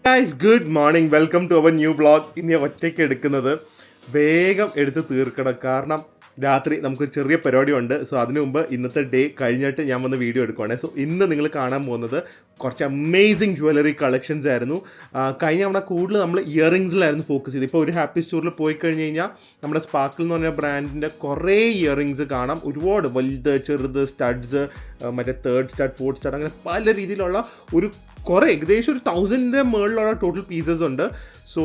Guys, good morning. Welcome to our new vlog. ഇനി ഒറ്റയ്ക്ക് എടുക്കുന്നത് വേഗം എടുത്ത് തീർക്കണം. കാരണം രാത്രി നമുക്ക് ചെറിയ പരിപാടി ഉണ്ട്. സോ അതിനു മുമ്പ് ഇന്നത്തെ ഡേ കഴിഞ്ഞിട്ട് ഞാൻ വന്ന് വീഡിയോ എടുക്കുവാണ്. സോ ഇന്ന് നിങ്ങൾ കാണാൻ പോകുന്നത് കുറച്ച് അമേസിങ് ജ്വല്ലറി കളക്ഷൻസ് ആയിരുന്നു. കഴിഞ്ഞ തവണ കൂടുതൽ നമ്മൾ ഇയറിങ്സിലായിരുന്നു ഫോക്കസ് ചെയ്ത്. ഇപ്പോൾ ഒരു ഹാപ്പി സ്റ്റോറിൽ പോയി കഴിഞ്ഞ് കഴിഞ്ഞാൽ നമ്മുടെ സ്പാർക്കിൾ എന്ന് പറഞ്ഞ ബ്രാൻഡിൻ്റെ കുറേ ഇയറിങ്സ് കാണാം. ഒരുപാട് വലുത് ചെറുത് സ്റ്റഡ്സ്, മറ്റേ തേർഡ് സ്റ്റഡ്, ഫോർത്ത് സ്റ്റഡ്, അങ്ങനെ പല രീതിയിലുള്ള ഒരു കുറേ ഏകദേശം ഒരു 1000-ന്റെ മുകളിലുള്ള ടോട്ടൽ പീസസ് ഉണ്ട്. സോ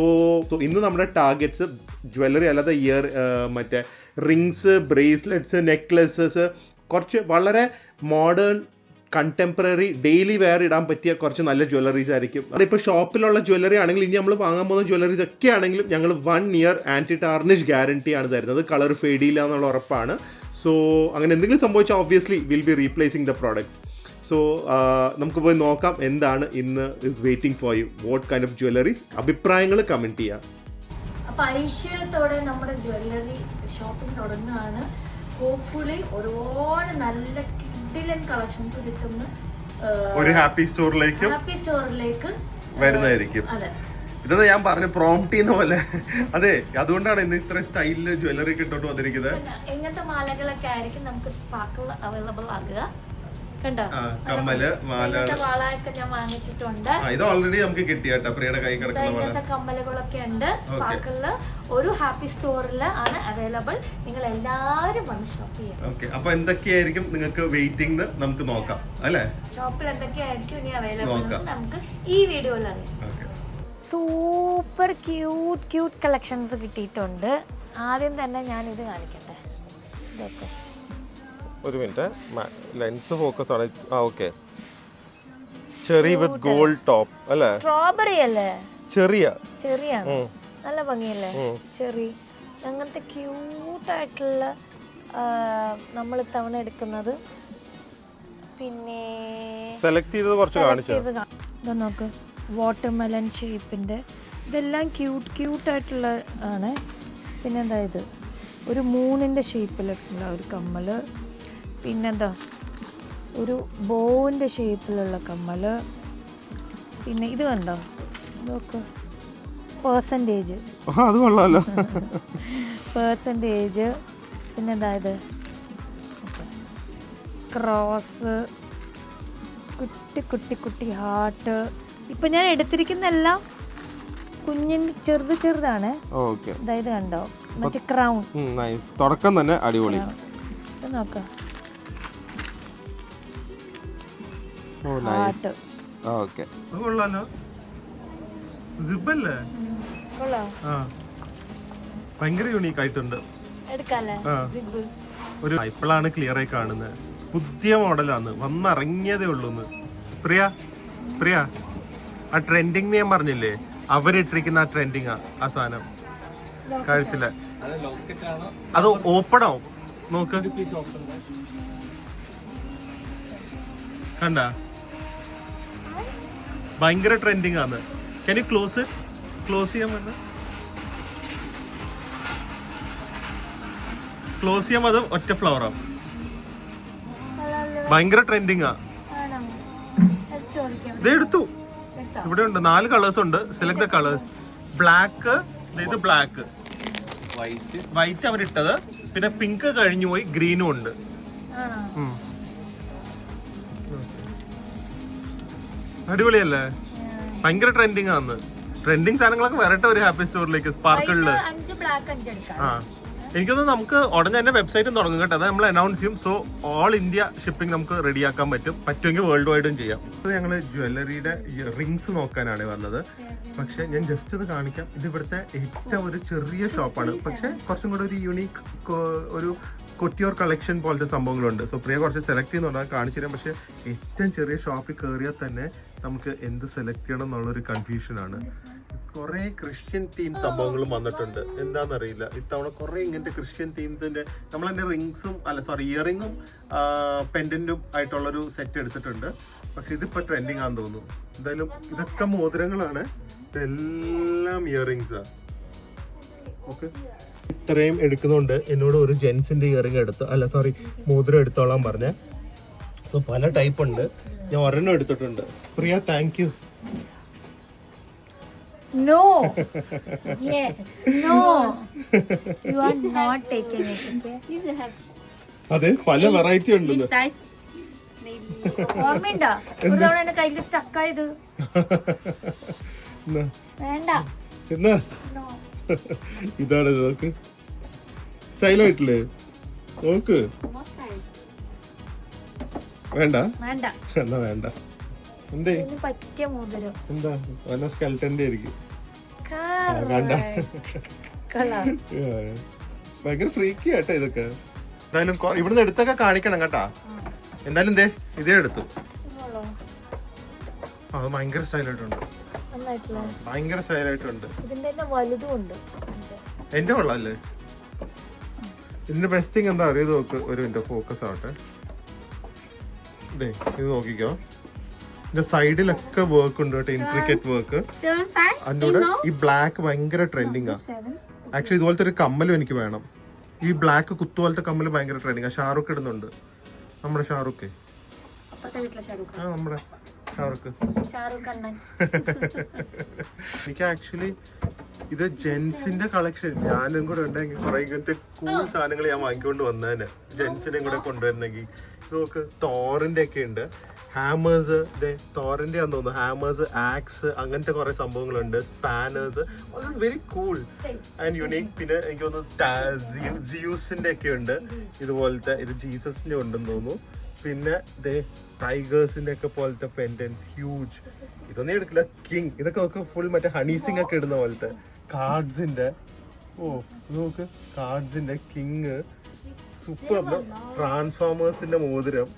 ഇന്ന് നമ്മുടെ ടാർഗറ്റ്സ് ജ്വല്ലറി അല്ലാതെ മറ്റേ റിങ്സ്, ബ്രേസ്ലെറ്റ്സ്, നെക്ലസസ്, കുറച്ച് വളരെ മോഡേൺ കണ്ടംപററി ഡെയിലി വെയർ ഇടാൻ പറ്റിയ കുറച്ച് നല്ല ജ്വല്ലറീസ് ആയിരിക്കും. അതിപ്പോൾ ഷോപ്പിലുള്ള ജ്വല്ലറി ആണെങ്കിൽ ഇനി നമ്മൾ വാങ്ങാൻ പോകുന്ന ജ്വല്ലറീസ് ഒക്കെ ആണെങ്കിലും ഞങ്ങൾ 1 year ആൻറ്റി ടാർണിഷ് ഗ്യാരണ്ടി ആണ് തരുന്നത്. കളർ ഫെയ്ഡ് ചെയ്യില്ല എന്നുള്ള ഉറപ്പാണ്. സോ അങ്ങനെ എന്തെങ്കിലും സംഭവിച്ചാൽ obviously will be replacing the products. So നമുക്ക് പോയി നോക്കാം എന്താണ് ഇന്ന് is waiting for you, what kind of jewelleries. അഭിപ്രായങ്ങൾ കമൻറ്റ് ചെയ്യാം. അപ്പോൾ ഐശ്വര്യത്തോടെ നമ്മുടെ ജ്വല്ലറി ഷോപ്പിംഗ് തുടങ്ങുകയാണ്. ഹോപ്പ്ഫുള്ളി ഒരുപാട് നല്ല കിഡിലൻ കളക്ഷൻസ് കിട്ടുന്ന ഒരു ഹാപ്പി സ്റ്റോറിലേക്ക് വരുന്നതായിരിക്കും. ഇതെന്ന് ഞാൻ പറഞ്ഞു പ്രോംപ്റ്റ് ചെയ്യുന്ന പോലെ. അതെ, അതുകൊണ്ടാണ് ഇന്ന് ഇത്ര സ്റ്റൈലില് ജ്വല്ലറി കിട്ടോട്ട് വന്നിരിക്കുന്നത്. ഇങ്ങനത്തെ മാലകളൊക്കെ ആയിരിക്കും നമുക്ക് സ്പാർക്കിൾ അവൈലബിൾ ആകുക. കമ്മല്, വാളൊക്കെ ഞാൻ വാങ്ങിച്ചിട്ടുണ്ട്. ഇത് ഓൾറെഡി നമുക്ക് കിട്ടിയാട്ടോ പ്രിയയുടെ കൈ കിടക്കുന്ന ഇങ്ങനത്തെ കമ്മലുകളൊക്കെ ഉണ്ട്. സ്പാർക്കിളില് ഒരു ഹാപ്പി സ്റ്റോറിൽ ആണ് അവൈലബിൾ. നിങ്ങൾ എല്ലാവരും വന്ന് ഷോപ്പ് ചെയ്യാം. ഓക്കെ, അപ്പൊ എന്തൊക്കെയായിരിക്കും നിങ്ങൾക്ക് വെയിറ്റിംഗ് നമുക്ക് നോക്കാം അല്ലേ? ഷോപ്പിൽ എന്തൊക്കെയായിരിക്കും ഇനി അവൈലബിൾ നമുക്ക് ഈ വീഡിയോയിൽ അറിയാം. സൂപ്പർ ക്യൂട്ട് കളക്ഷൻസ് കിട്ടിയിട്ടുണ്ട്. ആദ്യം തന്നെ ഞാനിത് കാണിക്കട്ടെ. ഇതൊക്കെ ഒരു മിനിറ്റ്, ലെൻസ് ഫോക്കസ് ആണ്. ഓക്കെ, ചെറി വിത്ത് ഗോൾഡ് ടോപ്പ് അല്ലേ? സ്ട്രോബെറി അല്ലേ? ചെറിയ നല്ല ഭംഗിയല്ലേ ചെറി? അങ്ങനത്തെ ക്യൂട്ടായിട്ടുള്ള നമ്മൾ തവണ എടുക്കുന്നത്. പിന്നെ സെലക്ട് ചെയ്തത് കുറച്ച് കാണിച്ചു. ഇത് നോക്ക്, വാട്ടർമെലൺ ഷേപ്പിൻ്റെ. ഇതെല്ലാം ക്യൂട്ടായിട്ടുള്ള ആണ്. പിന്നെന്താ ഇത് ഒരു മൂണിൻ്റെ ഷേപ്പിലുള്ള ഒരു കമ്മല്. പിന്നെന്താ ഒരു ബോവിൻ്റെ ഷേപ്പിലുള്ള കമ്മല്. പിന്നെ ഇത് കണ്ടോ, നോക്ക്, പെർസെൻറ്റേജ്. അത് കൊള്ളാമല്ലോ, പെർസെൻറ്റേജ്. പിന്നെന്താ ഇത് ക്രോസ്, കുട്ടി ഹാർട്ട്. ഇപ്പം ഞാൻ എടുത്തിരിക്കുന്നെല്ലാം കുഞ്ഞിൻ്റെ ചെറുതാണ്. അതായത് കണ്ടോ മറ്റേ ക്രൗൺ. തുടക്കം തന്നെ അടിപൊളി. നോക്കാം, ഭയങ്കര യൂണീക്ക് ആയിട്ടുണ്ട്. ഒരു ഇപ്പോഴാണ് ക്ലിയർ ആയി കാണുന്നത്. പുതിയ മോഡലാണ്, വന്നിറങ്ങിയതേ ഉള്ളൂ. പ്രിയ ആ ട്രെൻഡിങ് ഞാൻ പറഞ്ഞില്ലേ, അവരിട്ടിരിക്കുന്ന ആ ട്രെൻഡിങ് ആ സാധനം കഴുത്തില്. അത് ഓപ്പൺ ആവും, നോക്ക്, കണ്ട? ഭയങ്കര ട്രെൻഡിങ് ആണ്. ക്യാൻ യു ക്ലോസ് ചെയ്യാൻ പറ്റുന്ന? ക്ലോസ് ചെയ്യാൻ അത് ഒറ്റ ഫ്ലവർ ആവും. ഭയങ്കര ട്രെൻഡിങ് ആ. ഇത് എടുത്തു, ഇവിടെ ഉണ്ട് 4 കളേഴ്സ് ഉണ്ട്. Select the colours. ബ്ലാക്ക്, ഇത് ബ്ലാക്ക്, വൈറ്റ് അവരിട്ടത്. പിന്നെ പിങ്ക് കഴിഞ്ഞു പോയി, ഗ്രീനും ഉണ്ട്. അടിപൊളിയല്ലേ? ഭയങ്കര ട്രെൻഡിങ് ആണ്. ട്രെൻഡിങ് സാധനങ്ങളൊക്കെ വരട്ടെ ഒരു ഹാപ്പി സ്റ്റോറിലേക്ക്, സ്പാർക്കിളില്. എനിക്കൊന്ന് നമുക്ക് ഉടനെ തന്നെ വെബ്സൈറ്റും തുടങ്ങും കേട്ടോ. അത് നമ്മൾ അനൗൺസ് ചെയ്യും. സോ ഓൾ ഇന്ത്യ ഷിപ്പിംഗ് നമുക്ക് റെഡിയാക്കാൻ പറ്റുമെങ്കിൽ വേൾഡ് വൈഡും ചെയ്യാം. ഞങ്ങൾ ജ്വല്ലറിയുടെ റിങ്സ് നോക്കാനാണ് വന്നത്. പക്ഷെ ഞാൻ ജസ്റ്റ് ഇത് കാണിക്കാം. ഇത് ഇവിടുത്തെ ഏറ്റവും ഒരു ചെറിയ ഷോപ്പാണ്. പക്ഷെ കുറച്ചും കൂടെ ഒരു യൂണീക്ക് ഒരു കൊട്ടിയോർ കളക്ഷൻ പോലത്തെ സംഭവങ്ങളുണ്ട്. സോ പ്രിയ കുറച്ച് സെലക്ട് ചെയ്യുന്നുണ്ട്, കാണിച്ചു തരാം. പക്ഷെ ഏറ്റവും ചെറിയ ഷോപ്പിൽ കയറിയാൽ തന്നെ നമുക്ക് എന്ത് സെലക്ട് ചെയ്യണം എന്നുള്ളൊരു കൺഫ്യൂഷനാണ്. കുറെ ക്രിസ്ത്യൻ തീം സംഭവങ്ങളും വന്നിട്ടുണ്ട്. എന്താണെന്നറിയില്ല, ഇത്തവണ കുറെ ഇങ്ങനത്തെ ക്രിസ്ത്യൻ തീംസിന്റെ നമ്മൾ തന്നെ റിങ്സും ഇയറിങ്ങും പെൻഡന്റും ആയിട്ടുള്ളൊരു സെറ്റ് എടുത്തിട്ടുണ്ട്. പക്ഷെ ഇതിപ്പോ ട്രെൻഡിങ് ആണെന്ന് തോന്നുന്നു. എന്തായാലും ഇതൊക്കെ മോതിരങ്ങളാണ്, ഇതെല്ലാം ഇയറിങ്സാ. ഓക്കെ, ഇത്രയും എടുക്കുന്നുണ്ട്. എന്നോട് ഒരു ജെൻസിന്റെ ഇയറിങ് മോതിരം എടുത്തോളാൻ പറഞ്ഞ. സോ പല ടൈപ്പ് ഉണ്ട്. ഞാൻ ഒരെണ്ണം എടുത്തിട്ടുണ്ട്. Priya thank you. No. Yeah. No. You are not taking it. Okay. These have അതെ പല വെറൈറ്റി ഉണ്ടെന്ന്. this size. Maybe. ഓർമ്മയുണ്ടോ ഒരു തവണ എന്റെ കയ്യിൽ സ്റ്റക്കായത്? എന്നാ, വേണ്ട. എന്നാ No. ഇതാണ് ഇത് നോക്ക്, സ്റ്റൈലായിട്ടില്ലേ നോക്ക്. What size? വേണ്ട വേണ്ട. എന്നാ വേണ്ട. എന്തേ ഇതിന് പറ്റിയ മോതിരം. എന്താ വല്ല സ്കെൽട്ടന്റെ ആയിരിക്കും. Correct. Color. ഭയങ്കര ഫ്രീക്കി ആട്ടോ ഇതൊക്കെ. എന്തായാലും ഇവിടുന്ന് എടുത്തൊക്കെ കാണിക്കണം കേട്ടാ. എന്തായാലും എന്തേ ഇതേ എടുത്തു. ഇതുള്ളോ? അത് ഭയങ്കര സ്റ്റൈലായിട്ടുണ്ട്, നന്നായിട്ടില്ലേ? ഭയങ്കര സ്റ്റൈലായിട്ടുണ്ട്. ഇതിന്റെ തന്നെ വലുതും ഉണ്ട്. എന്റെ കൊള്ളാല്ലേ. ഇതിന്റെ ബെസ്റ്റ് തിങ് എന്താ അറിയോ, ഇത് നോക്ക്, ഒരു മിനിറ്റ് ഫോക്കസ് ആവട്ടെ. ഇതേ ഇത് നോക്കിക്കോ, ഇതിന്റെ സൈഡിലൊക്കെ വർക്ക് ഉണ്ട് കേട്ടോ, ഇൻട്രിക്കറ്റ് വർക്ക്. 7.5. അതിന്റെ കൂടെ ഈ ബ്ലാക്ക് ഭയങ്കര ട്രെൻഡിങ് ആ. 7. ആക്ച്വലി ഇതുപോലത്തെ ഒരു കമ്മലും എനിക്ക് വേണം. ഈ ബ്ലാക്ക് കുത്തുപോലത്തെ കമ്മല് ഭയങ്കര ട്രെൻഡിങ് ആ. ഷാറുഖ് ഇടുന്നുണ്ട്, നമ്മുടെ ഷാറുഖ്. അപ്പുറത്തെ വീട്ടിലെ ഷാരൂഖ്. ആ നമ്മുടെ ഷാറുഖ്. ഷാരൂഖ് അണ്ണൻ. എനിക്ക് ആക്ച്വലി ഇത് ജെൻസിന്റെ കളക്ഷൻ ഞാനും കൂടെ ഉണ്ടെങ്കിൽ കുറെ ഇങ്ങനത്തെ കൂൾ സാധനങ്ങൾ ഞാൻ വാങ്ങിക്കൊണ്ട് വന്നേനെ, ജെൻസിനെയും കൂടെ കൊണ്ടുവരുന്നെങ്കിൽ. ഇത് നോക്ക്, തോറിന്റെ ഒക്കെ ഉണ്ട്, ഹാമേഴ്സ്, തോറിന്റെ ആണെന്ന് തോന്നുന്നു, ഹാമേഴ്സ്, ആക്സ്, അങ്ങനത്തെ കുറെ സംഭവങ്ങളുണ്ട്, spanners. Very cool and unique. പിന്നെ എനിക്ക് തോന്നുന്നു ജിയൂസിന്റെ ഒക്കെ ഉണ്ട് ഇതുപോലത്തെ, ഇത് ജീസസിന്റെ ഉണ്ടെന്ന് തോന്നുന്നു. പിന്നെ ടൈഗേഴ്സിന്റെ ഒക്കെ പോലത്തെ പെൻഡൻസ്, ഹ്യൂജ്. ഇതൊന്നും എടുക്കില്ല, കിങ്. ഇതൊക്കെ നോക്ക്, ഫുൾ മറ്റേ ഹണീസിംഗ് ഒക്കെ ഇടുന്ന പോലത്തെ. കാർഡ്സിന്റെ, ഓ നോക്ക്, കാർഡ്സിന്റെ കിങ്, സൂപ്പർ. ട്രാൻസ്ഫോമേഴ്സിന്റെ മോതിരം.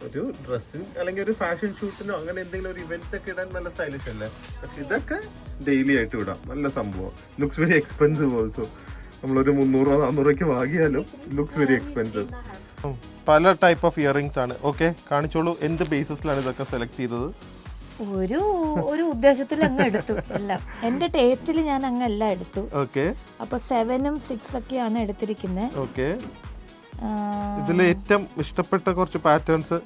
ഒരു ഡ്രസ്സിന് അല്ലെങ്കിൽ ഒരു ഫാഷൻ ഷൂട്ടിനോ അങ്ങനെ എന്തെങ്കിലും ഒരു ഇവന്റ് ഒക്കെ ഇടാൻ നല്ല സ്റ്റൈലിഷ് അല്ലേ. പക്ഷെ ഇതൊക്കെ ഡെയിലി ആയിട്ട് ഇടാം, നല്ല സംഭവം. Looks very expensive also. നമ്മളൊരു 300-400 വാങ്ങിയാലും ലുക്സ് വെരി എക്സ്പെൻസീവ്. പല ടൈപ്പ് ഓഫ് ഇയറിംഗ്സ് ആണ്. ഓക്കെ, കാണിച്ചോളൂ, എന്ത് ബേസിസിലാണ് ഇതൊക്കെ സെലക്ട് ചെയ്തത്? ഒരു ഉദ്ദേശത്തിൽ അങ്ങ് എടുത്തു എല്ലാം. എന്റെ ടേസ്റ്റിൽ ഞാൻ അങ്ങ് എല്ലാം എടുത്തു. ഓക്കെ, അപ്പൊ 7ഉം 6 ഒക്കെയാണ് എടുത്തിരിക്കുന്നത്. ഓക്കെ, ഇതിൽ ഏറ്റവും ഇഷ്ടപ്പെട്ട കുറച്ച് പാറ്റേൺസ്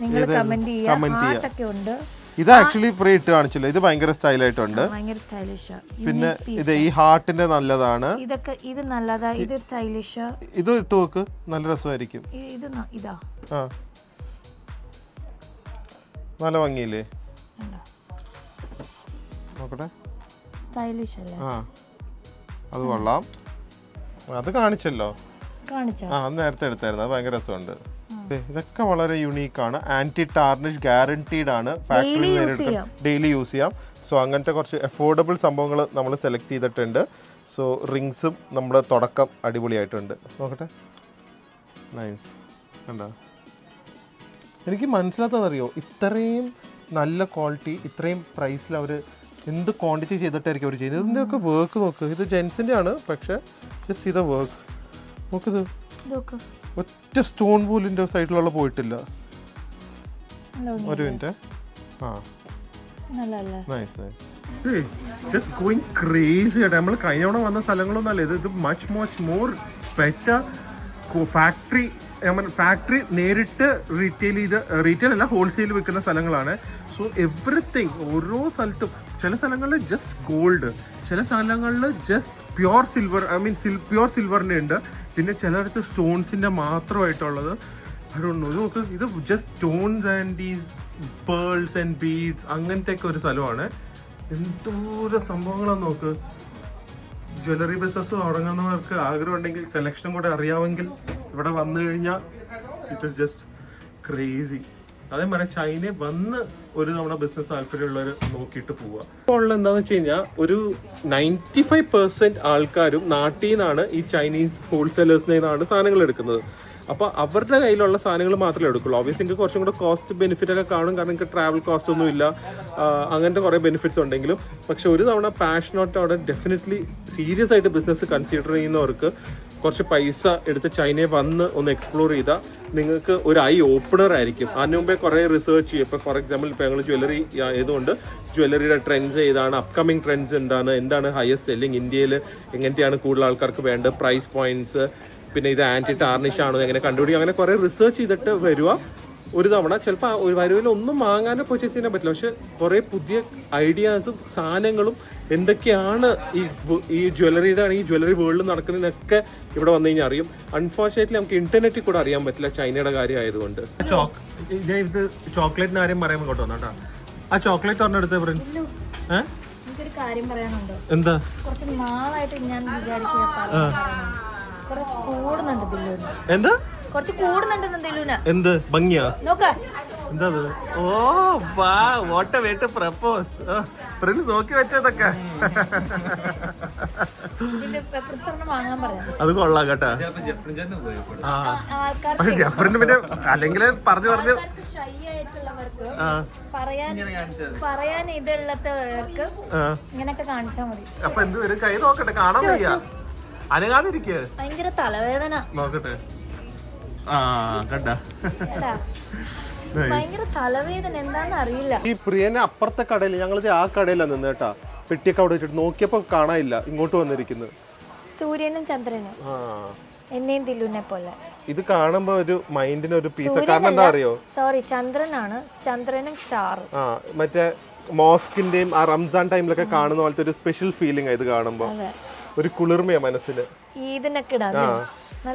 നിങ്ങൾ കമന്റ് ചെയ്യാം. ഉണ്ട്. ഇത് ആക്ച്വലി പ്രീ ഇട്ട് കാണിച്ചില്ല, ഇത് ഭയങ്കര സ്റ്റൈലായിട്ടുണ്ട്, ഭയങ്കര സ്റ്റൈലിഷ്. പിന്നെ ഇത് ഈ ഹാർട്ടിന്റെ നല്ലതാണ്, ഇതൊക്കെ ഇത് നല്ലതാ, ഇത് സ്റ്റൈലിഷ്. ഇത് ഇട്ട് നോക്ക്, നല്ല രസമായിരിക്കും. ഇത് ഇതാ, ആ നല്ല ഭംഗിയില്ലേ, നോക്കട്ടെ, സ്റ്റൈലിഷ് അല്ലേ? ആ അത് കൊള്ളാം. അത് കാണിച്ചല്ലോ, കാണിച്ചോ? നേരത്തെ എടുത്തായിരുന്നു, അത് ഭയങ്കര രസമുണ്ട്. ഇതൊക്കെ വളരെ യുണീക്കാണ്, ആന്റി ടാർണിഷ് ഗ്യാരണ്ടീഡ് ആണ്, ഫാക്ടറി ഡെയിലി യൂസ് ചെയ്യാം. സോ അങ്ങനത്തെ കുറച്ച് അഫോർഡബിൾ സംഭവങ്ങൾ നമ്മൾ സെലക്ട് ചെയ്തിട്ടുണ്ട്. സോ റിങ്സും നമ്മുടെ തുടക്കം അടിപൊളിയായിട്ടുണ്ട്. നോക്കട്ടെ, നൈസ്. കണ്ടോ, എനിക്ക് മനസ്സിലാത്തതറിയോ, ഇത്രയും നല്ല ക്വാളിറ്റി ഇത്രയും പ്രൈസിൽ അവർ എന്ത് ക്വാണ്ടിറ്റി ചെയ്തിട്ടായിരിക്കും അവർ ചെയ്യുന്നത്. ഇതിൻ്റെയൊക്കെ വർക്ക് നോക്ക്, ഇത് ജെൻസിൻ്റെ ആണ്, പക്ഷേ ജസ്റ്റ് ചെയ്ത വർക്ക് നോക്കിത്, ഒറ്റ സ്റ്റോൺ പോലിൻ്റെ സൈഡിലുള്ള പോയിട്ടില്ല. ഒരു മിനിറ്റ്, ആ nice nice. Just going crazy ആയിട്ട്. നമ്മൾ കഴിഞ്ഞ തവണ വന്ന സ്ഥലങ്ങളൊന്നും അല്ല ഇത് മച്ച് മോർ ബെറ്റർ. ഫാക്ടറി നേരിട്ട് റീറ്റെയിൽ അല്ല, ഹോൾസെയിൽ വിൽക്കുന്ന സ്ഥലങ്ങളാണ്. സോ എവറിത്തിങ് ഓരോ സ്ഥലത്തും, ചില സ്ഥലങ്ങളിൽ ജസ്റ്റ് ഗോൾഡ്, ചില സ്ഥലങ്ങളിൽ ജസ്റ്റ് പ്യുവർ സിൽവർ, പ്യുവർ സിൽവറിൻ്റെ ഉണ്ട്, പിന്നെ ചിലയിടത്ത് സ്റ്റോൺസിൻ്റെ മാത്രമായിട്ടുള്ളത്. അതുകൊണ്ട് നോക്ക്, ഇത് just stones and these pearls and beads അങ്ങനത്തെ ഒക്കെ ഒരു സ്ഥലമാണ്. എന്തോരം സംഭവങ്ങളാണ് നോക്ക്. ജ്വല്ലറി ബിസിനസ് തുടങ്ങുന്നവർക്ക് ആഗ്രഹം ഉണ്ടെങ്കിൽ, സെലക്ഷനും കൂടെ അറിയാമെങ്കിൽ ഇവിടെ വന്നു കഴിഞ്ഞാൽ ഇറ്റ് ഇസ് ജസ്റ്റ് ക്രേസി. അതേപോലെ ചൈനയിൽ വന്ന് ഒരു തവണ ബിസിനസ് താല്പര്യമുള്ളവർ നോക്കിയിട്ട് പോവുക. ഇപ്പോൾ എന്താണെന്ന് വെച്ച് കഴിഞ്ഞാൽ ഒരു 95% ആൾക്കാരും നാട്ടിൽ നിന്നാണ് ഈ ചൈനീസ് ഹോൾസെയിലേഴ്സിൽ നിന്നാണ് സാധനങ്ങൾ എടുക്കുന്നത്. അപ്പോൾ അവരുടെ കയ്യിലുള്ള സാധനങ്ങൾ മാത്രമേ എടുക്കുള്ളൂ. ഓബിയസ്ലി നിങ്ങൾക്ക് കുറച്ചും കൂടെ കോസ്റ്റ് ബെനിഫിറ്റ് ഒക്കെ കാണും, കാരണം നിങ്ങൾക്ക് ട്രാവൽ കോസ്റ്റ് ഒന്നും ഇല്ല, അങ്ങനത്തെ കുറേ ബെനിഫിറ്റ്സ് ഉണ്ടെങ്കിലും. പക്ഷെ ഒരു തവണ പാഷനോട്ട് അവിടെ ഡെഫിനറ്റ്ലി സീരിയസ് ആയിട്ട് ബിസിനസ് കൺസിഡർ ചെയ്യുന്നവർക്ക് കുറച്ച് പൈസ എടുത്ത് ചൈനയിൽ വന്ന് ഒന്ന് എക്സ്പ്ലോർ ചെയ്താൽ നിങ്ങൾക്ക് ഒരു ഐ ഓപ്പണർ ആയിരിക്കും. അതിന് മുമ്പേ കുറേ റിസർച്ച് ചെയ്യും. ഇപ്പോൾ ഫോർ എക്സാമ്പിൾ ഇപ്പോൾ ഞങ്ങൾ ജ്വല്ലറി ആയതുകൊണ്ട് ജ്വല്ലറിയുടെ ട്രെൻഡ്സ് ഏതാണ്, അപ്കമിങ് ട്രെൻഡ്സ് എന്താണ് ഹയസ്റ്റ് സെല്ലിങ്, ഇന്ത്യയിൽ എങ്ങനത്തെയാണ് കൂടുതൽ ആൾക്കാർക്ക് വേണ്ടത്, പ്രൈസ് പോയിന്റ്സ്, പിന്നെ ഇത് ആൻറ്റി ടാർണിഷ് ആണോ എങ്ങനെ കണ്ടുപിടിക്കുക, അങ്ങനെ കുറേ റിസർച്ച് ചെയ്തിട്ട് വരിക. ഒരു തവണ ചിലപ്പോൾ ഒരു വരവിൽ ഒന്നും വാങ്ങാനോ പർച്ചേസ് ചെയ്യാൻ പറ്റില്ല, പക്ഷെ കുറേ പുതിയ ഐഡിയാസും സാധനങ്ങളും എന്തൊക്കെയാണ് ഈ ജ്വല്ലറിയുടെ ആണെങ്കിൽ ജ്വല്ലറി വേൾഡിൽ നടക്കുന്നതിനൊക്കെ ഇവിടെ വന്നു കഴിഞ്ഞാൽ അറിയും. അൺഫോർച്ചുനേറ്റ്ലി നമുക്ക് ഇന്റർനെറ്റിൽ കൂടെ അറിയാൻ പറ്റില്ല ചൈനയുടെ കാര്യം ആയതുകൊണ്ട്. ഇത് ചോക്ലേറ്റിന് കാര്യം പറയാൻ കേട്ടോ കേട്ടോ. ആ ചോക്ലേറ്റ് പറഞ്ഞെടുത്ത ഫ്രണ്ട്സ് എനിക്കൊരു കാര്യം പറയാനുണ്ടോ? എന്താ? കുറച്ച് നാളായിട്ട് ഞാൻ കൂടുന്നുണ്ട് ദില്ലൂന്. എന്താ കുറച്ച് കൂടുന്നുണ്ട് ദില്ലൂന്. എന്ത് ഭംഗിയാ നോക്ക എന്താ? ഓ വാ what a way to propose. Friends നോക്കി വെച്ചതൊക്കെ വാങ്ങാൻ പറയാം. അത് കൊള്ളാം കേട്ടാ. പക്ഷെ ജെഫറിന് പിന്നെ അല്ലെങ്കിൽ പറഞ്ഞു ഷൈ ആയിട്ടുള്ളവർക്ക് പറയാൻ ഇതുള്ളവർക്ക് ഇങ്ങനൊക്കെ കാണിച്ചാൽ മതി. അപ്പൊ എന്ത് വരും? കൈ നോക്കട്ടെ, കാണാൻ വയ്യ, അനങ്ങാതിരിക്ക. ഭയങ്കര തലവേദന. നോക്കട്ടെ. ആ കണ്ടാ, ഭയങ്കര തലവേദന എന്താന്ന് അറിയില്ല. ഈ പ്രിയനെ അപ്പുറത്തെ കടയിൽ, ഞങ്ങൾ ആ കടയിലാണ് നിന്ന് കേട്ടാ. പെട്ടിയൊക്കെ അവിടെ വെച്ചിട്ട് നോക്കിയപ്പോ കാണാനില്ല, ഇങ്ങോട്ട് വന്നിരിക്കുന്നത്. സൂര്യനും ചന്ദ്രനും എന്നെയും ദില്ലുനെ പോലെ. ഇത് കാണുമ്പോ ഒരു മൈൻഡിന് ഒരു പീസ്. കാരണം എന്താ അറിയോ? സോറി, ചന്ദ്രനാണ്. ചന്ദ്രനും സ്റ്റാർ. ആ മറ്റേ മോസ്കിന്റെയും ആ റംസാൻ ടൈമിലൊക്കെ കാണുന്ന പോലത്തെ ഒരു സ്പെഷ്യൽ ഫീലിംഗ് ഇത് കാണുമ്പോ. ഒരു കുളിർമയാ മനസ്സിന്. ഈദിനൊക്കെ ഇടാം.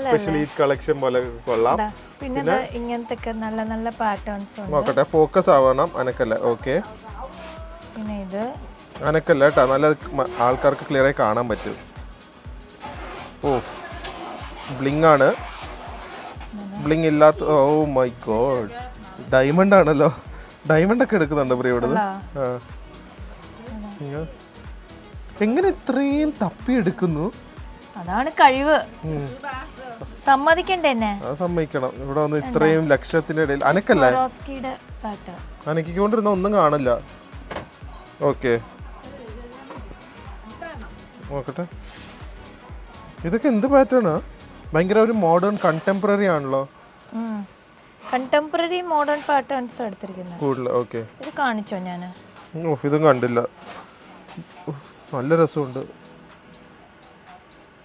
സ്പെഷ്യൽ ഈദ് കളക്ഷൻ പോലെ കൊള്ളാം. പിന്നെ ഇങ്ങനത്തെ നല്ല നല്ല പാറ്റേൺസ് ഉണ്ട്. നോക്കട്ടെ, ഫോക്കസ് ആവണം. അനക്കല്ല. ഓക്കെ, പിന്നെ ഇത് അനക്കല്ല കേട്ടാ, നല്ല ആൾക്കാർക്ക് ക്ലിയർ ആയി കാണാൻ പറ്റും. ഓ ബ്ലിങ് ആണ്. ബ്ലിങ് ഇല്ലാത്ത. ഓ മൈ ഗോഡ്, ഡയമണ്ട് ആണല്ലോ. ഡയമണ്ട് ഒക്കെ എടുക്കുന്നുണ്ട് പ്രിയ ഇവിടെ. എങ്ങനെ ഇത്രയും തപ്പി എടുക്കുന്നു? അതാണ് കഴിവ്. സമ്മതിക്കണ്ടേ എന്നെ? സമ്മതിക്കണം. ഇവിടെ വന്ന് ഇത്രയും ലക്ഷത്തിന്റെ ഇടയിൽ അനക്കല്ലേ? അനക്കിക്കൊണ്ടിരുന്ന ഒന്നും കാണില്ല. ഓക്കെ, നോക്കട്ടെ. ഇതൊക്കെ എന്ത് പാറ്റേണാ? ഭയങ്കര ഒരു മോഡേൺ കണ്ടംപററി ആണല്ലോ. കണ്ടംപററി മോഡേൺ പാറ്റേൺസ് എടുത്തിരിക്കുന്നത് കൂടുതൽ. ഓക്കെ, ഇത് കാണിച്ചോ ഞാൻ? ഇതും കണ്ടില്ല. നല്ല രസമുണ്ട്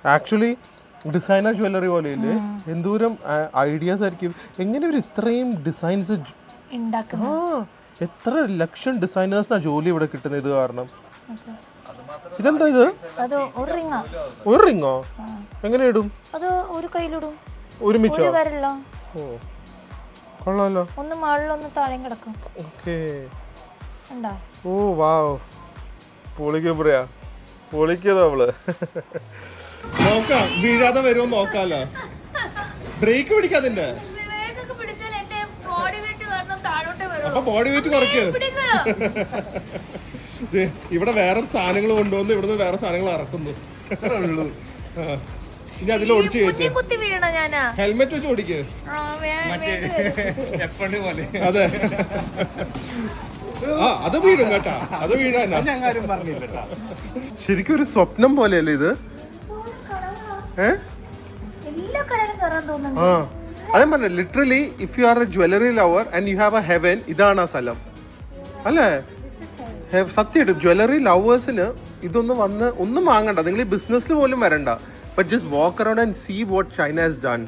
ആക്ച്വലി. Designer jewellery പോലെയില്ലേ? എന്തോരം ഐഡിയാസ് ആയിരിക്കും. എങ്ങനെ ഒരു ഇത്രയും ഡിസൈൻസ് എത്ര ലക്ഷം ഡിസൈനേഴ്സിനാ ജോലി ഇവിടെ കിട്ടുന്നത് ഇത് കാരണം. ഇതെന്താ ഇത്? ഒരു റിങ്ങോ? എങ്ങനെ ഇടും? അത് ഒരു കയ്യിലിടും. ഒരുമിച്ചോ? ഓ കൊള്ളാലോ. ഒന്ന് മുകളിലൊന്ന് താഴെയും കിടക്കും. ഓക്കേ. ഓ വാവ്, പൊളിക്കും പറയാ, പൊളിക്കതോ അവള്. നോക്കാം, വീഴാതെ വരുമോ നോക്കാലോ. ബ്രേക്ക് പിടിക്കാതിന്റെ. അപ്പൊ ബോഡി വെയിറ്റ് കുറയ്ക്ക്. ഇവിടെ വേറെ സാധനങ്ങൾ കൊണ്ടുവന്ന് ഇവിടുന്ന് വേറെ സാധനങ്ങൾ ഇറക്കുന്നു. ഇനി അതിൽ ഓടിച്ച് കയറ്റി ഹെൽമെറ്റ് വെച്ച് ഓടിക്ക്. അതെ, അത് വീഴും കേട്ടാ, അത് വീഴാനാ. ശരിക്കും ഒരു സ്വപ്നം പോലെയല്ലേ ഇത്? അതേ പറഞ്ഞ literally if you are A jewellery lover and you have A heaven, ഇതാണ് ആ സ്ഥലം അല്ലേ? സത്യമായിട്ടും ജ്വല്ലറി ലവേഴ്സിന് ഇതൊന്നും വന്ന് ഒന്നും വാങ്ങണ്ട. നിങ്ങൾ ഈ ബിസിനസ്സിൽ പോലും വരണ്ട. But just walk around and see what China has done.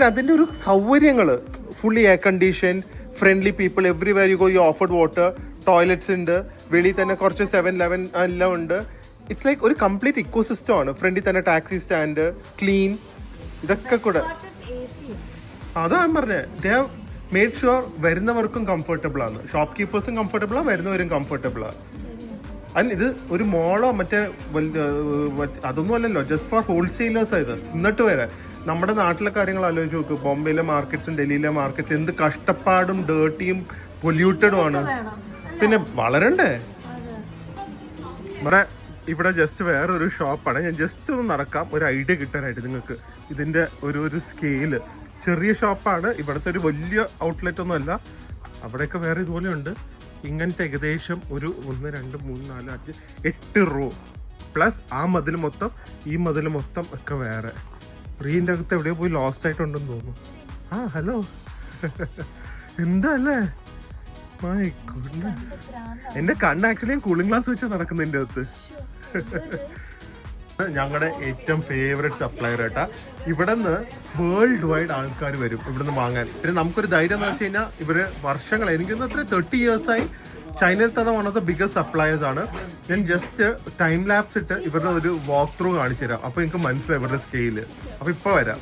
അതിൻ്റെ ഒരു സൗകര്യങ്ങൾ, fully air condition, friendly people, everywhere you go you offered water, toilets ഉണ്ട്, വെളിയിൽ തന്നെ കുറച്ച് 7-11 എല്ലാം ഉണ്ട്. ഇറ്റ്സ് ലൈക്ക് ഒരു കംപ്ലീറ്റ് ഇക്കോ സിസ്റ്റം ആണ്. ഫ്രണ്ടിൽ തന്നെ ടാക്സി സ്റ്റാൻഡ്, ക്ലീൻ, ഇതൊക്കെ കൂടെ. അതാ ഞാൻ പറഞ്ഞത്, ദേ ഹാവ് മേഡ് ഷുവർ വരുന്നവർക്കും കംഫർട്ടബിൾ ആണ്, ഷോപ്പ് കീപ്പേഴ്സും കംഫർട്ടബിൾ ആണ്, വരുന്നവരും കംഫർട്ടബിൾ ആണ്. അതിന് ഇത് ഒരു മോളോ മറ്റേ അതൊന്നും അല്ലല്ലോ, ജസ്റ്റ് ഫോർ ഹോൾസെയിലേഴ്സാണ് ഇത്. എന്നിട്ട് വരെ നമ്മുടെ നാട്ടിലെ കാര്യങ്ങൾ ആലോചിച്ച് നോക്ക്. ബോംബെയിലെ മാർക്കറ്റ്സും ഡൽഹിയിലെ മാർക്കറ്റ്സും എന്ത് കഷ്ടപ്പാടും ഡേർട്ടിയും പൊല്യൂട്ടഡും ആണ്. പിന്നെ വളരണ്ടേ? ഇവിടെ ജസ്റ്റ് വേറൊരു ഷോപ്പാണ്. ഞാൻ ജസ്റ്റ് ഒന്ന് നടക്കാം ഒരു ഐഡിയ കിട്ടാനായിട്ട് നിങ്ങൾക്ക്. ഇതിൻ്റെ ഒരു സ്കെയില് ചെറിയ ഷോപ്പാണ്. ഇവിടുത്തെ ഒരു വലിയ ഔട്ട്ലെറ്റ് ഒന്നും അല്ല. അവിടെയൊക്കെ വേറെ ഇതുപോലെ ഉണ്ട്. ഇങ്ങനത്തെ ഏകദേശം ഒരു 1, 2, 3, 4, 5, 8 റോ പ്ലസ് ആ മതിൽ മൊത്തം, ഈ മതിൽ മൊത്തം ഒക്കെ വേറെ. റീൻ്റെ അകത്ത് എവിടെയോ പോയി ലോസ്റ്റ് ആയിട്ടുണ്ടെന്ന് തോന്നുന്നു. ആ ഹലോ, എന്താ അല്ലേ? മൈ ഗുഡ്നസ്, എൻ്റെ കണ്ണ് ആക്ച്വലി കൂളിംഗ് ഗ്ലാസ് വെച്ചാൽ നടക്കുന്നതിൻ്റെ അകത്ത്. ഞങ്ങളുടെ ഏറ്റവും ഫേവറേറ്റ് സപ്ലയർ കേട്ടാ. ഇവിടെ നിന്ന് വേൾഡ് വൈഡ് ആൾക്കാർ വരും ഇവിടുന്ന് വാങ്ങാൻ. പിന്നെ നമുക്കൊരു ധൈര്യം എന്ന് വെച്ച് കഴിഞ്ഞാൽ ഇവര് വർഷങ്ങൾ, എനിക്കൊന്ന് അത്ര 30 years-ആയി ചൈനയിൽ തന്നെ one of the biggest suppliers ആണ്. ഞാൻ ജസ്റ്റ് ടൈം ലാപ്സ് ഇട്ട് ഇവരുടെ ഒരു വാക്ക് ത്രൂ കാണിച്ചു തരാം. അപ്പോൾ എനിക്ക് മനസ്സിലായി ഇവരുടെ സ്കെയില്. അപ്പോൾ ഇപ്പോൾ വരാം.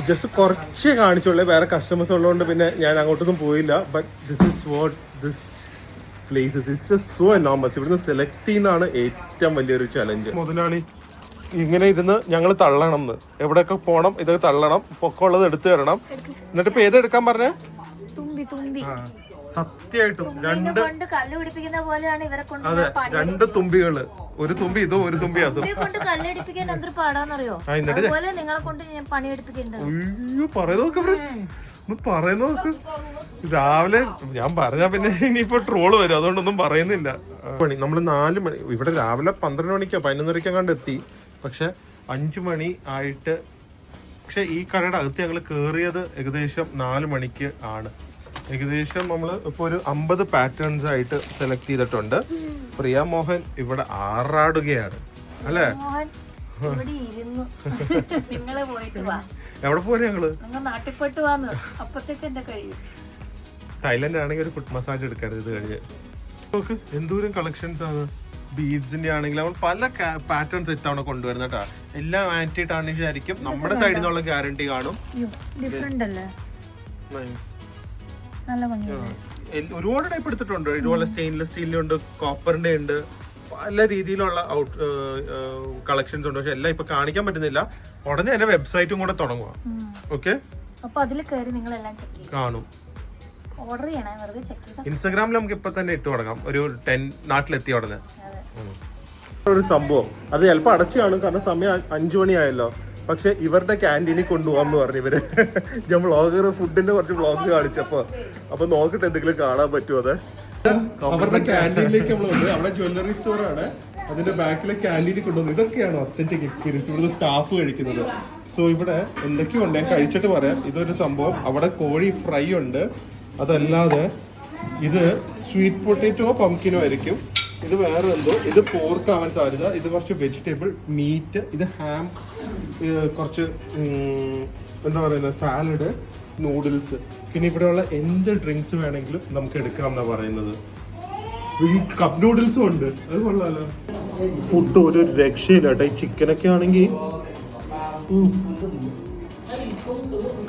ജസ്റ്റ് കുറച്ച് കാണിച്ചുള്ളൂ, വേറെ കസ്റ്റമേഴ്സ് ഉള്ളതുകൊണ്ട് പിന്നെ ഞാൻ അങ്ങോട്ടൊന്നും പോയില്ല. But this is what this places, it's so enormous. ഇവിടുന്ന് സെലക്ട് ചെയ്യുന്നതാണ് ഏറ്റവും വലിയൊരു ചലഞ്ച്. മുതലാളി ഇങ്ങനെ ഇരുന്ന് ഞങ്ങൾ തള്ളണം എന്ന്, എവിടെയൊക്കെ പോകണം ഇതൊക്കെ തള്ളണം, പൊക്കമുള്ളത് എടുത്തു തരണം. എന്നിട്ട് ഇപ്പൊ ഏതെടുക്കാൻ പറഞ്ഞ സത്യമായിട്ടും അതെ 2 തുമ്പികള്, ഒരു തുമ്പി ഇതും ഒരു തുമ്പി അതും. അയ്യോ പറയുന്നോക്ക് രാവിലെ ഞാൻ പറഞ്ഞാ പിന്നെ ഇനിയിപ്പോ ട്രോള് വരും, അതുകൊണ്ടൊന്നും പറയുന്നില്ല. നമ്മള് 4 മണി ഇവിടെ രാവിലെ 12 മണിക്കോ 11 മണിക്കോ കണ്ട് എത്തി. പക്ഷെ 5 മണി ആയിട്ട്, പക്ഷെ ഈ കടയുടെ അകത്ത് ഞങ്ങൾ കേറിയത് ഏകദേശം 4 മണിക്ക് ആണ്. ഏകദേശം നമ്മൾ ഇപ്പോൾ ഒരു 50 പാറ്റേൺസ് ആയിട്ട് സെലക്ട് ചെയ്തിട്ടുണ്ട്. പ്രിയ മോഹൻ ഇവിടെ ആറാടുകയാണ് അല്ലേ? എവിടെ പോലെ ഞങ്ങള് തായ്ലൻഡ് ആണെങ്കിൽ ഒരു ഫുഡ് മസാജ് എടുക്കരുത് ഇത് കഴിഞ്ഞ്. നോക്ക് എന്തോരം കളക്ഷൻസ് ആണ്. ബീഡ്സിന്റെ ആണെങ്കിൽ നമ്മൾ പല പാറ്റേൺസ് ഇത്തവണ കൊണ്ടുവരുന്ന കേട്ടോ. എല്ലാം ആന്റി ടാർണിഷ് ആയിരിക്കും. നമ്മുടെ സൈഡിൽ നിന്നുള്ള ഗ്യാരണ്ടി കാണും. ഒരുപാട് ടൈപ്പ് എടുത്തിട്ടുണ്ട്. ഇതുപോലെ സ്റ്റെയിൻലെസ് സ്റ്റീലിന്റെ ഉണ്ട്, കോപ്പറിന്റെ ഉണ്ട്, പല രീതിയിലുള്ള കളക്ഷൻസ് ഉണ്ട്. പക്ഷെ എല്ലാം ഇപ്പൊ കാണിക്കാൻ പറ്റുന്നില്ല. ഉടനെ തന്നെ വെബ്സൈറ്റും കൂടെ തുടങ്ങുക. ഓക്കെ, കാണും. ഇൻസ്റ്റാഗ്രാമിൽ നമുക്ക് ഇപ്പൊ തന്നെ ഇട്ട് തുടങ്ങാം. ഒരു 10 നാട്ടിലെത്തിയ ഉടനെ ഒരു സംഭവം. അത് ചിലപ്പോ അടച്ചു കാണും, കാരണം സമയം 5 മണിയായല്ലോ. പക്ഷെ ഇവരുടെ ക്യാൻറ്റീനിൽ കൊണ്ടുപോകാന്ന് പറഞ്ഞു ഇവര്. ഞാൻ വ്ളോഗർ ഫുഡിന്റെ കുറച്ച് വ്ളോഗ് കാണിച്ചപ്പോ അപ്പൊ നോക്കിട്ട് എന്തെങ്കിലും കാണാൻ പറ്റുമോ. അതെ അവരുടെ ക്യാൻറ്റീനിലേക്ക് നമ്മൾ വന്നത്. അവിടെ ജ്വല്ലറി സ്റ്റോർ ആണ്, അതിന്റെ ബാക്കിലെ ക്യാൻറ്റീനിൽ കൊണ്ടുവന്നത്. ഇതൊക്കെയാണ് ഒത്തന്റിക് എക്സ്പീരിയൻസ് ഇവിടുത്തെ സ്റ്റാഫ് കഴിക്കുന്നത്. സോ ഇവിടെ എന്തൊക്കെയോ ഉണ്ട്, ഞാൻ കഴിച്ചിട്ട് പറയാം. ഇതൊരു സംഭവം. അവിടെ കോഴി ഫ്രൈ ഉണ്ട്. അതല്ലാതെ ഇത് സ്വീറ്റ് പൊട്ടേറ്റോ പംകിനോ ആയിരിക്കും. ഇത് വേറെ എന്തോ, ഇത് പോർക്ക് ആവാൻ സാധ്യത. ഇത് കുറച്ച് വെജിറ്റബിൾ മീറ്റ്, ഇത് ഹാം, കുറച്ച് എന്താ പറയുന്നത് സാലഡ്, നൂഡിൽസ്. പിന്നെ ഇവിടെയുള്ള എന്ത് ഡ്രിങ്ക്സ് വേണമെങ്കിലും നമുക്ക് എടുക്കാം എന്നാ പറയുന്നത്. ഈ കപ്പ് നൂഡിൽസും ഉണ്ട്, അത് കൊള്ളാലോ. ഫുഡ് ഒരു രക്ഷയില്ല കേട്ടോ. ഈ ചിക്കനൊക്കെ ആണെങ്കിൽ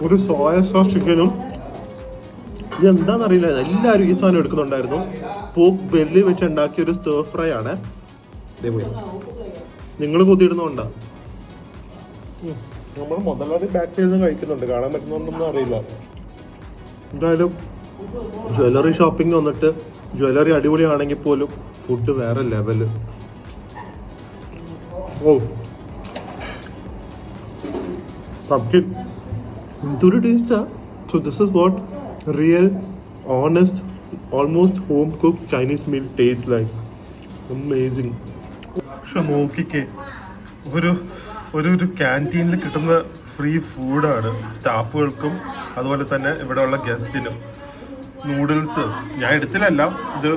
ഒരു സോയ സോസ് ചിക്കനും, ഇത് എന്താണെന്നറിയില്ല, എല്ലാവരും ഈ സാധനം എടുക്കുന്നുണ്ടായിരുന്നു. പോക്ക് ബെല്ലി വെച്ച് ഉണ്ടാക്കിയ ഒരു സ്റ്റർ ഫ്രൈ ആണ്. നിങ്ങൾ കൊതിയിടുന്നോണ്ടാ. നമ്മൾ മുതലാളി ബാക്ക് ചെയ്ത് കഴിക്കുന്നുണ്ട്, കാണാൻ പറ്റുന്നുണ്ടെന്ന് അറിയില്ല. എന്തായാലും ജ്വല്ലറി ഷോപ്പിംഗ് വന്നിട്ട് ജ്വല്ലറി അടിപൊളിയാണെങ്കിൽ പോലും ഫുഡ് വേറെ ലെവല്. ഓ പംകിൻ എന്തൊരു ടേസ്റ്റാ. So this is what real honest almost home cooked Chinese meal tastes like. Amazing. പക്ഷെ നോക്കിക്കേ, ഒരു ക്യാൻറ്റീനിൽ കിട്ടുന്ന ഫ്രീ ഫുഡാണ് സ്റ്റാഫുകൾക്കും അതുപോലെ തന്നെ ഇവിടെയുള്ള ഗസ്റ്റിനും. നൂഡിൽസ് ഞാൻ എടുത്തില്ലല്ല, ഇത്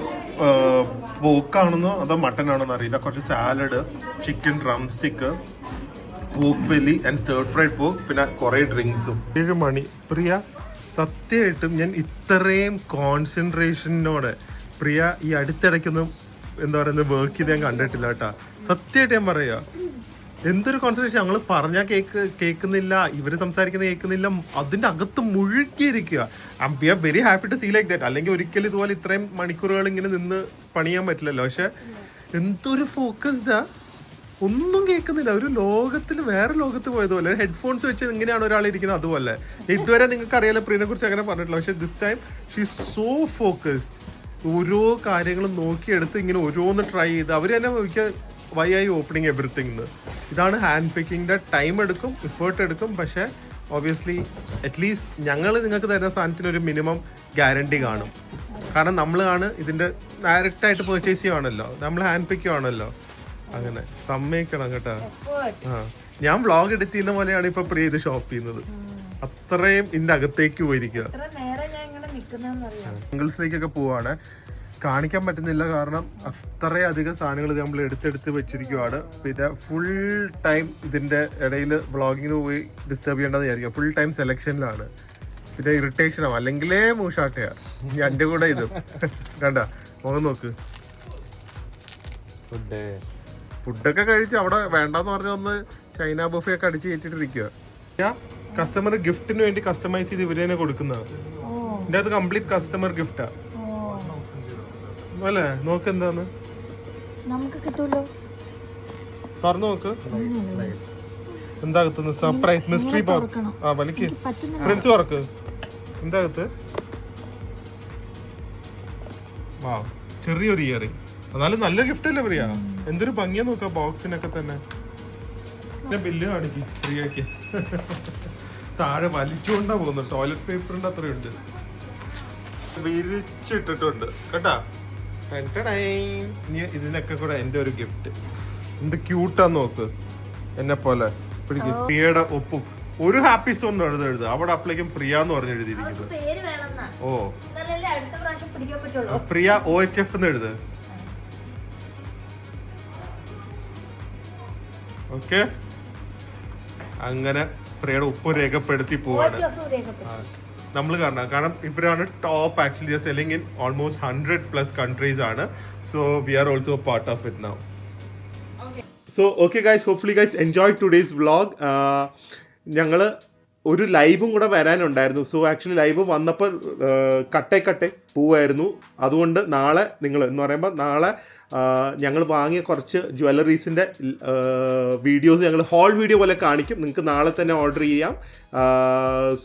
പോക്കാണെന്നോ അതോ മട്ടൺ ആണെന്നോ അറിയില്ല. കുറച്ച് സാലഡ്, ചിക്കൻ ഡ്രം സ്റ്റിക്ക്, പോക്ക് ബെല്ലി ആൻഡ് സ്റ്റർ ഫ്രൈഡ് പോക്ക്, പിന്നെ കുറേ ഡ്രിങ്ക്സും. 7 മണി. പ്രിയ സത്യമായിട്ടും ഞാൻ ഇത്രയും കോൺസെൻട്രേഷനോടെ പ്രിയ ഈ അടുത്തിടയ്ക്കൊന്നും എന്താ പറയുന്നത് വർക്ക് ചെയ്ത് ഞാൻ കണ്ടിട്ടില്ല കേട്ടാ. സത്യമായിട്ട് ഞാൻ പറയാ, എന്തൊരു കോൺസെൻട്രേഷൻ. ഞങ്ങൾ പറഞ്ഞാൽ കേൾക്കുന്നില്ല, ഇവര് സംസാരിക്കുന്നത് കേൾക്കുന്നില്ല, അതിന്റെ അകത്ത് മുഴുകിയിരിക്കുക. We are very happy to see like that. അല്ലെങ്കിൽ ഒരിക്കലും ഇതുപോലെ ഇത്രയും മണിക്കൂറുകൾ ഇങ്ങനെ നിന്ന് പണിയാൻ പറ്റില്ലല്ലോ. പക്ഷെ എന്തൊരു ഫോക്കസ്ഡാ, ഒന്നും കേൾക്കുന്നില്ല. ഒരു ലോകത്തിൽ വേറെ ലോകത്ത് പോയതുപോലെ. ഹെഡ്ഫോൺസ് വെച്ച് എങ്ങനെയാണ് ഒരാൾ ഇരിക്കുന്നത് അതുപോലെ. ഇതുവരെ നിങ്ങൾക്ക് അറിയാലോ പ്രീനെ കുറിച്ച് അങ്ങനെ പറഞ്ഞിട്ടില്ല. പക്ഷെ this time she so focused. ഓരോ കാര്യങ്ങളും നോക്കിയെടുത്ത് ഇങ്ങനെ ഓരോന്ന് ട്രൈ ചെയ്ത് അവർ തന്നെ ചോദിക്കുക വൈ ആയി ഓപ്പണിങ് എവറിത്തിങ് എന്ന്. ഇതാണ് ഹാൻഡ് പിക്കിങ്ങിൻ്റെ. ടൈം എടുക്കും, എഫേർട്ട് എടുക്കും. പക്ഷേ ഒബ്വിയസ്ലി അറ്റ്ലീസ്റ്റ് ഞങ്ങൾ നിങ്ങൾക്ക് തരുന്ന സാധനത്തിന് ഒരു മിനിമം ഗ്യാരണ്ടി കാണും. കാരണം നമ്മളാണ് ഇതിൻ്റെ ഡയറക്റ്റായിട്ട് പർച്ചേസ് ചെയ്യുവാണല്ലോ, നമ്മൾ ഹാൻഡ് പിക്ക് ചെയ്യുവാണല്ലോ. അങ്ങനെ സമ്മതിക്കണം കേട്ടോ. ഞാൻ വ്ളോഗ് എഡിറ്റ് ചെയ്യുന്ന പോലെയാണ് ഇപ്പൊ പ്രിയ ഇത് ഷോപ്പ് ചെയ്യുന്നത്. അത്രയും ഇതിന്റെ അകത്തേക്ക് പോയിരിക്കുക. നിൽക്കുന്നതെന്ന് അറിയാം. സിംഗിൾസിലേക്കൊക്കെ പോവാണ്. കാണിക്കാൻ പറ്റുന്നില്ല കാരണം അത്രയധികം സാധനങ്ങൾ നമ്മൾ എടുത്തെടുത്ത് വെച്ചിരിക്കുവാണ്. പിന്നെ ഫുൾ ടൈം ഇതിൻ്റെ ഇടയിൽ വ്ളോഗിങ്ങിന് പോയി ഡിസ്റ്റർബ് ചെയ്യേണ്ടതെന്ന് വിചാരിക്കുക. ഫുൾ ടൈം സെലക്ഷനിലാണ്. പിന്നെ ഇറിറ്റേഷനാവും, അല്ലെങ്കിലേ മൂഷാട്ടയാണ് എൻ്റെ കൂടെ ഇതും. കണ്ട മുഖം നോക്ക്. ഫുഡൊക്കെ കഴിച്ച് അവിടെ വേണ്ടെന്ന് പറഞ്ഞ ഒന്ന് ചൈന ബുഫേ ഒക്കെ അടിച്ച് കയറ്റിട്ടിരിക്കുക. കസ്റ്റമർ ഗിഫ്റ്റിന് വേണ്ടി കസ്റ്റമൈസ് ചെയ്ത് ഇവര് തന്നെ കൊടുക്കുന്നതാണ്. ഇതിൻ്റെ അത് കംപ്ലീറ്റ് കസ്റ്റമർ ഗിഫ്റ്റാ അല്ലേ? നോക്ക് എന്താന്ന് നമുക്ക് കിട്ടൂലോ. തുറന്നു നോക്ക് എന്താകത്ത്. Surprise mystery box. ആ വലിക്ക് ഫ്രണ്ട്സ് തുറക്ക്. എന്താകത്ത്? വാ, ചെറിയൊരു ഇയറിംഗ്. എന്നാലും നല്ല ഗിഫ്റ്റ് അല്ലേ പ്രിയ? എന്തൊരു ഭംഗിയാ നോക്കാം ബോക്സിനൊക്കെ തന്നെ. പിന്നെ ബില്ല് കാണിക്ക് പ്രിയക്ക്. താഴെ വലിച്ചുകൊണ്ടാ പോകുന്നു. ടോയ്ലറ്റ് പേപ്പറിന്റെ അത്രയുണ്ട്. വിരിച്ചിട്ടിട്ടുണ്ട് കേട്ടാ. ഇനി ഇതിനൊക്കെ കൂടെ എന്റെ ഒരു ഗിഫ്റ്റ്. എന്ത് ക്യൂട്ടാ നോക്ക്. എന്നെ പോലെ പ്രിയയുടെ ഒപ്പും ഒരു ഹാപ്പി സ്റ്റോൺ എഴുതുക. അവിടെ അപ്പോഴേക്കും പ്രിയ എന്ന് പറഞ്ഞ് എഴുതിയിരിക്കുന്നത്. ഓ പ്രിയ OHF എന്ന് എഴുത്. ഓക്കെ, അങ്ങനെ പ്രിയയുടെ ഒപ്പ് രേഖപ്പെടുത്തി പോവാണ് നമ്മൾ. കാരണം ഇവരാണ് top actually selling in almost 100+ countries ആണ്. So we are also part of it now. So okay guys, hopefully guys enjoy today's vlog. ഞങ്ങൾ ഒരു ലൈവും കൂടെ വരാനുണ്ടായിരുന്നു. സോ ആക്ച്വലി ലൈവ് വന്നപ്പോൾ കട്ടേ പോവായിരുന്നു. അതുകൊണ്ട് നാളെ നിങ്ങൾ എന്ന് പറയുമ്പോൾ നാളെ ഞങ്ങൾ വാങ്ങിയ കുറച്ച് ജ്വല്ലറീസിൻ്റെ വീഡിയോസ് ഞങ്ങൾ ഹോൾ വീഡിയോ പോലെ കാണിക്കും. നിങ്ങൾക്ക് നാളെ തന്നെ ഓർഡർ ചെയ്യാം.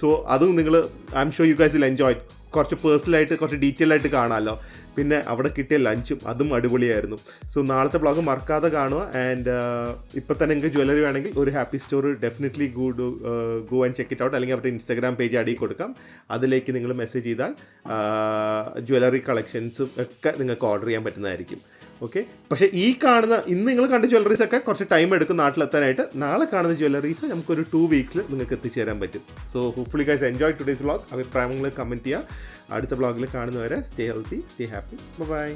സോ അതും നിങ്ങൾ I am sure you guys will enjoy. കുറച്ച് പേഴ്സണലായിട്ട് കുറച്ച് ഡീറ്റെയിൽ ആയിട്ട് കാണാമല്ലോ. പിന്നെ അവിടെ കിട്ടിയ ലഞ്ചും അതും അടിപൊളിയായിരുന്നു. സോ നാളത്തെ വ്ളോഗ് മറക്കാതെ കാണുക. ആൻഡ് ഇപ്പം തന്നെ നിങ്ങൾക്ക് ജ്വല്ലറി വേണമെങ്കിൽ ഒരു happy store definitely go and check it out. അല്ലെങ്കിൽ അവരുടെ ഇൻസ്റ്റാഗ്രാം പേജ് അടിയിൽ കൊടുക്കാം. അതിലേക്ക് നിങ്ങൾ മെസ്സേജ് ചെയ്താൽ ജ്വല്ലറി കളക്ഷൻസും ഒക്കെ നിങ്ങൾക്ക് ഓർഡർ ചെയ്യാൻ പറ്റുന്നതായിരിക്കും. ഓക്കെ, പക്ഷേ ഈ കാണുന്ന ഇന്ന് നിങ്ങൾ കണ്ട ജ്വല്ലറീസ് ഒക്കെ കുറച്ച് ടൈം എടുക്കും നാട്ടിലെത്താനായിട്ട്. നാളെ കാണുന്ന ജ്വല്ലറീസ് നമുക്കൊരു 2 വീക്സിൽ നിങ്ങൾക്ക് എത്തിച്ചേരാൻ പറ്റും. So hopefully guys enjoy today's vlog. അഭിപ്രായങ്ങൾ കമൻറ്റ് ചെയ്യുക. അടുത്ത വ്ളോഗിൽ കാണുന്നവരെ stay healthy, stay happy, by.